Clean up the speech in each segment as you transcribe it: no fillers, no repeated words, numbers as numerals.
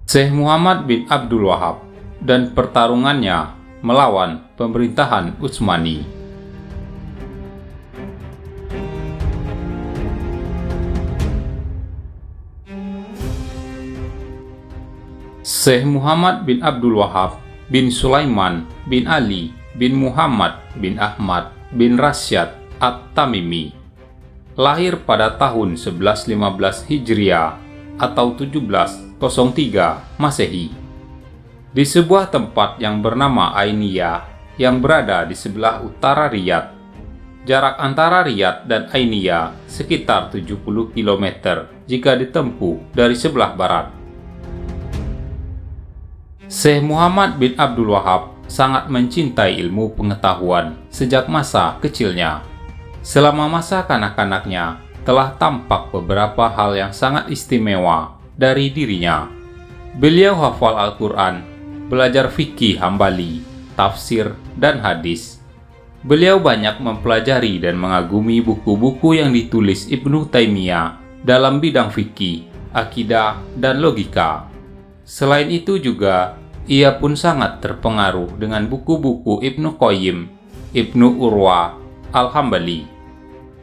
Syekh Muhammad bin Abdul Wahab dan pertarungannya melawan pemerintahan Utsmani. Syekh Muhammad bin Abdul Wahab bin Sulaiman bin Ali bin Muhammad bin Ahmad bin Rasyad At-Tamimi lahir pada tahun 1115 Hijriah atau 1703 Masehi di sebuah tempat yang bernama Ainiyah yang berada di sebelah utara Riyadh. Jarak antara Riyadh dan Ainiyah sekitar 70 km jika ditempuh dari sebelah barat. Syekh Muhammad bin Abdul Wahab sangat mencintai ilmu pengetahuan sejak masa kecilnya. Selama masa kanak-kanaknya telah tampak beberapa hal yang sangat istimewa dari dirinya. Beliau hafal Al-Quran, belajar fikih Hambali, tafsir, dan hadis. Beliau banyak mempelajari dan mengagumi buku-buku yang ditulis Ibnu Taimiyah dalam bidang fikih, akidah, dan logika. Selain itu juga, ia pun sangat terpengaruh dengan buku-buku Ibnu Qayyim, Ibnu Urwa, Al-Hambali.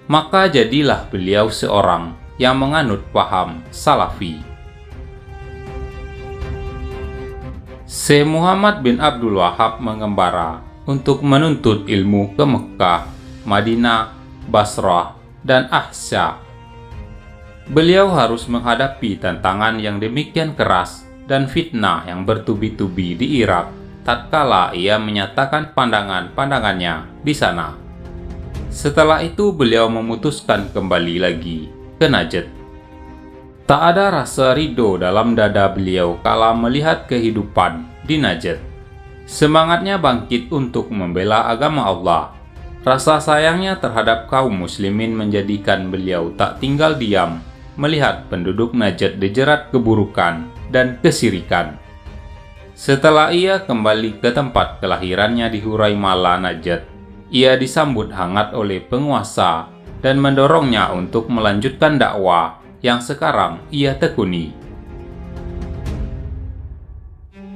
Maka jadilah beliau seorang yang menganut paham Salafi. Syekh Muhammad bin Abdul Wahab mengembara untuk menuntut ilmu ke Mekah, Madinah, Basrah, dan Ahsa. Beliau harus menghadapi tantangan yang demikian keras dan fitnah yang bertubi-tubi di Irak tatkala ia menyatakan pandangan-pandangannya di sana. Setelah itu beliau memutuskan kembali lagi ke Najd. Tak ada rasa ridho dalam dada beliau kala melihat kehidupan di Najd. Semangatnya bangkit untuk membela agama Allah. Rasa sayangnya terhadap kaum muslimin menjadikan beliau tak tinggal diam melihat penduduk Najd dijerat keburukan dan kesirikan. Setelah ia kembali ke tempat kelahirannya di Huraimala, Najd, ia disambut hangat oleh penguasa dan mendorongnya untuk melanjutkan dakwah yang sekarang ia tekuni.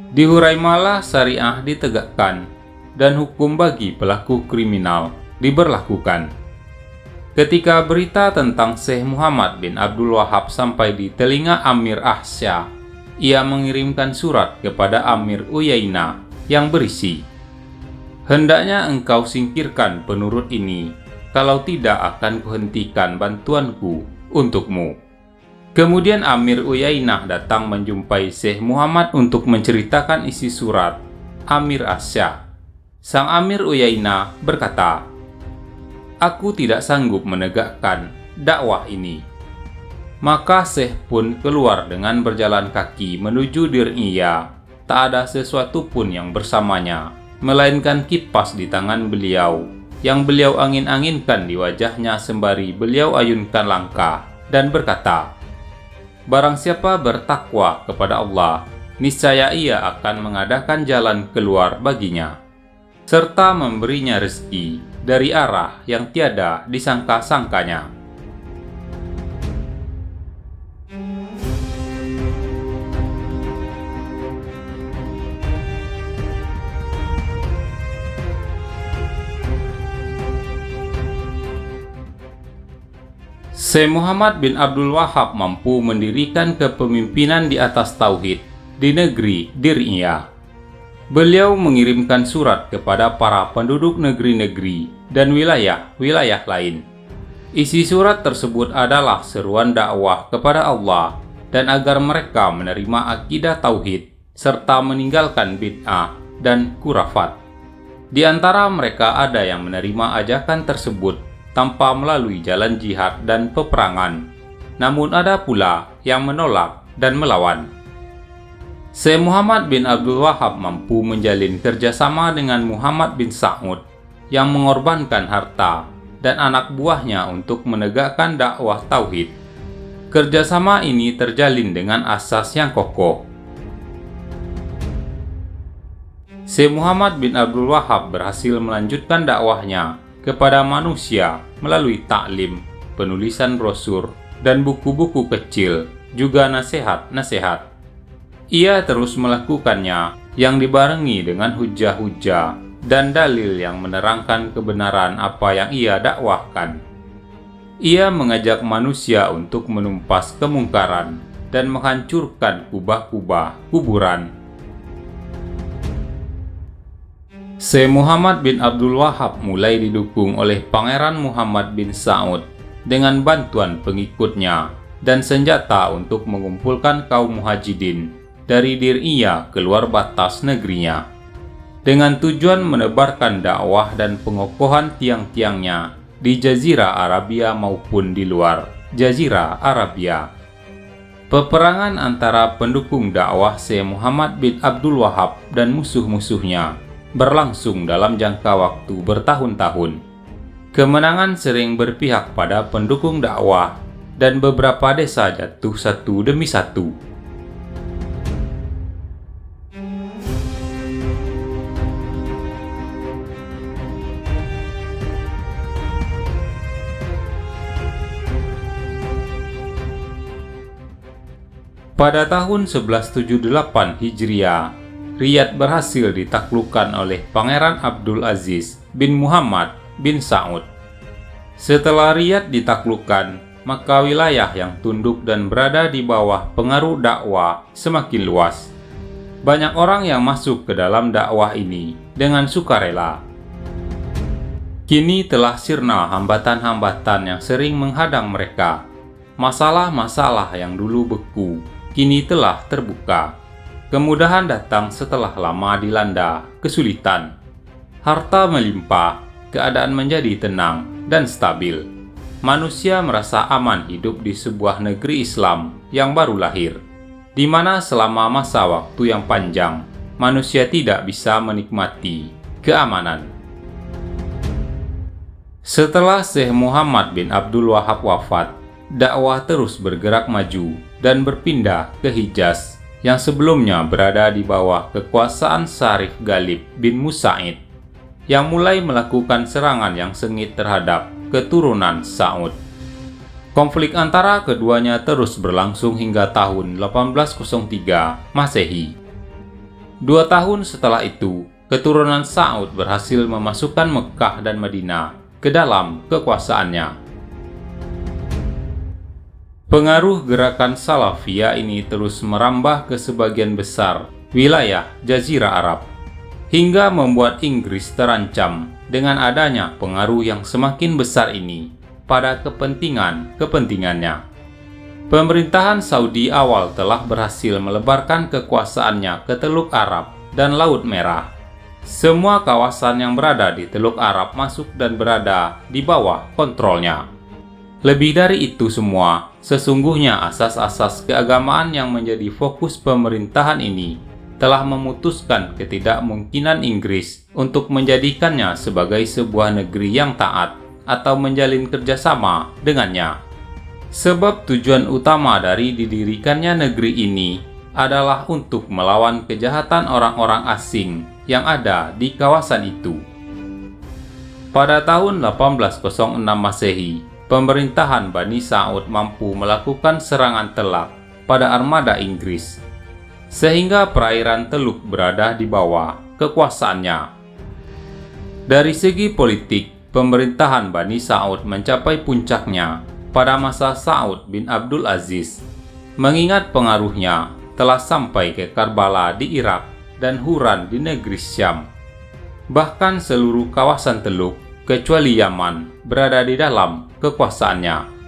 Di Huraimala, syariah ditegakkan dan hukum bagi pelaku kriminal diberlakukan. Ketika berita tentang Syekh Muhammad bin Abdul Wahab sampai di telinga Amir Ahsya, ia mengirimkan surat kepada Amir Uyainah yang berisi, "Hendaknya engkau singkirkan penurut ini, kalau tidak akan kuhentikan bantuanku untukmu." Kemudian Amir Uyainah datang menjumpai Syekh Muhammad untuk menceritakan isi surat Amir Ahsya. Sang Amir Uyainah berkata, "Aku tidak sanggup menegakkan dakwah ini." Maka Syekh pun keluar dengan berjalan kaki menuju Dir'iyah. Tak ada sesuatu pun yang bersamanya, melainkan kipas di tangan beliau, yang beliau angin-anginkan di wajahnya sembari beliau ayunkan langkah dan berkata, "Barang siapa bertakwa kepada Allah, niscaya ia akan mengadakan jalan keluar baginya, serta memberinya rezeki dari arah yang tiada disangka-sangkanya." Syekh Muhammad bin Abdul Wahab mampu mendirikan kepemimpinan di atas tauhid di negeri Dir'iyah. Beliau mengirimkan surat kepada para penduduk negeri-negeri dan wilayah-wilayah lain. Isi surat tersebut adalah seruan dakwah kepada Allah dan agar mereka menerima akidah tauhid serta meninggalkan bid'ah dan khurafat. Di antara mereka ada yang menerima ajakan tersebut tanpa melalui jalan jihad dan peperangan, namun ada pula yang menolak dan melawan. Syekh Muhammad bin Abdul Wahab mampu menjalin kerjasama dengan Muhammad bin Sa'ud yang mengorbankan harta dan anak buahnya untuk menegakkan dakwah tauhid. Kerjasama ini terjalin dengan asas yang kokoh. Syekh Muhammad bin Abdul Wahab berhasil melanjutkan dakwahnya kepada manusia melalui taklim, penulisan brosur, dan buku-buku kecil, juga nasihat-nasihat. Ia terus melakukannya yang dibarengi dengan hujah-hujah dan dalil yang menerangkan kebenaran apa yang ia dakwahkan. Ia mengajak manusia untuk menumpas kemungkaran dan menghancurkan kubah-kubah kuburan. Syekh Muhammad bin Abdul Wahab mulai didukung oleh Pangeran Muhammad bin Saud dengan bantuan pengikutnya dan senjata untuk mengumpulkan kaum muhajirin dari Dir'iyah keluar batas negerinya, dengan tujuan menebarkan dakwah dan pengokohan tiang-tiangnya di Jazirah Arabia maupun di luar Jazirah Arabia. Peperangan antara pendukung dakwah Syekh Muhammad bin Abdul Wahab dan musuh-musuhnya berlangsung dalam jangka waktu bertahun-tahun. Kemenangan sering berpihak pada pendukung dakwah dan beberapa desa jatuh satu demi satu. Pada tahun 1178 Hijriah, Riyadh berhasil ditaklukkan oleh Pangeran Abdul Aziz bin Muhammad bin Saud. Setelah Riyadh ditaklukkan, maka wilayah yang tunduk dan berada di bawah pengaruh dakwah semakin luas. Banyak orang yang masuk ke dalam dakwah ini dengan sukarela. Kini telah sirna hambatan-hambatan yang sering menghadang mereka. Masalah-masalah yang dulu beku kini telah terbuka. Kemudahan datang setelah lama dilanda kesulitan. Harta melimpah, keadaan menjadi tenang dan stabil. Manusia merasa aman hidup di sebuah negeri Islam yang baru lahir, di mana selama masa waktu yang panjang, manusia tidak bisa menikmati keamanan. Setelah Syekh Muhammad bin Abdul Wahab wafat, dakwah terus bergerak maju dan berpindah ke Hijaz yang sebelumnya berada di bawah kekuasaan Syarif Ghalib bin Musa'id, yang mulai melakukan serangan yang sengit terhadap keturunan Saud. Konflik antara keduanya terus berlangsung hingga tahun 1803 Masehi. 2 tahun setelah itu, keturunan Saud berhasil memasukkan Mekah dan Madinah ke dalam kekuasaannya. Pengaruh gerakan Salafiyah ini terus merambah ke sebagian besar wilayah Jazirah Arab, hingga membuat Inggris terancam dengan adanya pengaruh yang semakin besar ini pada kepentingannya. Pemerintahan Saudi awal telah berhasil melebarkan kekuasaannya ke Teluk Arab dan Laut Merah. Semua kawasan yang berada di Teluk Arab masuk dan berada di bawah kontrolnya. Lebih dari itu semua, sesungguhnya asas-asas keagamaan yang menjadi fokus pemerintahan ini telah memutuskan ketidakmungkinan Inggris untuk menjadikannya sebagai sebuah negeri yang taat atau menjalin kerjasama dengannya. Sebab tujuan utama dari didirikannya negeri ini adalah untuk melawan kejahatan orang-orang asing yang ada di kawasan itu. Pada tahun 1806 Masehi, pemerintahan Bani Saud mampu melakukan serangan telak pada armada Inggris, sehingga perairan Teluk berada di bawah kekuasaannya. Dari segi politik, pemerintahan Bani Saud mencapai puncaknya pada masa Saud bin Abdul Aziz, mengingat pengaruhnya telah sampai ke Karbala di Irak dan Huran di negeri Syam. Bahkan seluruh kawasan Teluk, kecuali Yaman, berada di dalam kekuasaannya.